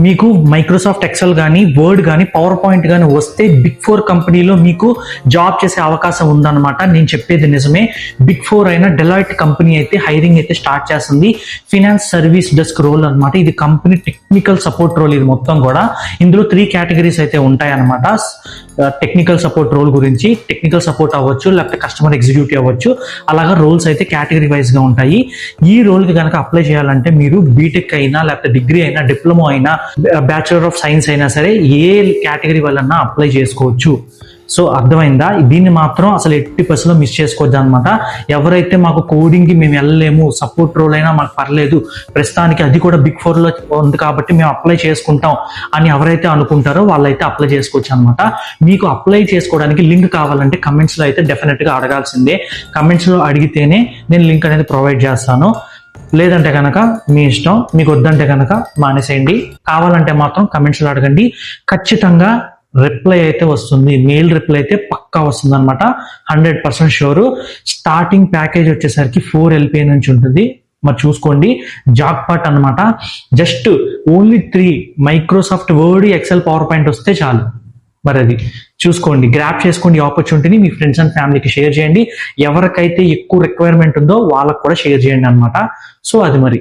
మీకు Microsoft Excel కానీ word కానీ పవర్ పాయింట్ కానీ వస్తే బిగ్ 4 కంపెనీలో మీకు జాబ్ చేసే అవకాశం ఉందన్నమాట. నేను చెప్పేది నిజమే. బిగ్ 4 అయిన డెలాయిట్ కంపెనీ అయితే హైరింగ్ అయితే స్టార్ట్ చేస్తుంది. ఫినాన్స్ సర్వీస్ డెస్క్ రోల్ అనమాట. ఇది కంపెనీ టెక్నికల్ సపోర్ట్ రోల్. ఇది మొత్తం కూడా ఇందులో 3 కేటగిరీస్ అయితే ఉంటాయన్నమాట. టెక్నికల్ సపోర్ట్ రోల్ గురించి టెక్నికల్ సపోర్ట్ అవ్వచ్చు, లేకపోతే కస్టమర్ ఎగ్జిక్యూటివ్ అవ్వచ్చు. అలాగా రోల్స్ అయితే కేటగిరీ వైజ్ గా ఉంటాయి. ఈ రోల్ కి కనుక అప్లై చేయాలంటే మీరు బీటెక్ అయినా, లేకపోతే డిగ్రీ అయినా, డిప్లొమా అయినా, బ్యాచులర్ ఆఫ్ సైన్స్ అయినా సరే ఏ కేటగిరీ వల్లన్నా అప్లై చేసుకోవచ్చు. సో అర్థమైందా? దీన్ని మాత్రం అసలు 80% మిస్ చేసుకోవద్దు అనమాట. ఎవరైతే మాకు కోడింగ్కి మేము వెళ్ళలేము, సపోర్ట్ రోల్ అయినా మాకు పర్లేదు, ప్రస్తుతానికి అది కూడా బిగ్ 4లో ఉంది కాబట్టి మేము అప్లై చేసుకుంటాం అని ఎవరైతే అనుకుంటారో వాళ్ళైతే అప్లై చేసుకోవచ్చు అనమాట. మీకు అప్లై చేసుకోవడానికి లింక్ కావాలంటే కమెంట్స్లో అయితే డెఫినెట్గా అడగాల్సిందే. కమెంట్స్లో అడిగితేనే నేను లింక్ అనేది ప్రొవైడ్ చేస్తాను. లేదంటే కనుక మీ ఇష్టం, మీకు వద్దంటే కనుక మానేసేయండి. కావాలంటే మాత్రం కమెంట్స్లో అడగండి. ఖచ్చితంగా రిప్లై అయితే వస్తుంది. మెయిల్ రిప్లై అయితే పక్కా వస్తుంది అనమాట. 100% షూర్. స్టార్టింగ్ ప్యాకేజ్ వచ్చేసరికి 4 LPA నుంచి ఉంటుంది. మరి చూసుకోండి, జాక్ పాట్ అనమాట. Just only 3 Microsoft Word, Excel, PowerPoint వస్తే చాలు. మరి అది చూసుకోండి, గ్రాప్ చేసుకోండి. ఆపర్చునిటీని మీ ఫ్రెండ్స్ అండ్ ఫ్యామిలీకి షేర్ చేయండి. ఎవరికైతే ఎక్కువ రిక్వైర్మెంట్ ఉందో వాళ్ళకి కూడా షేర్ చేయండి అనమాట. సో అది మరి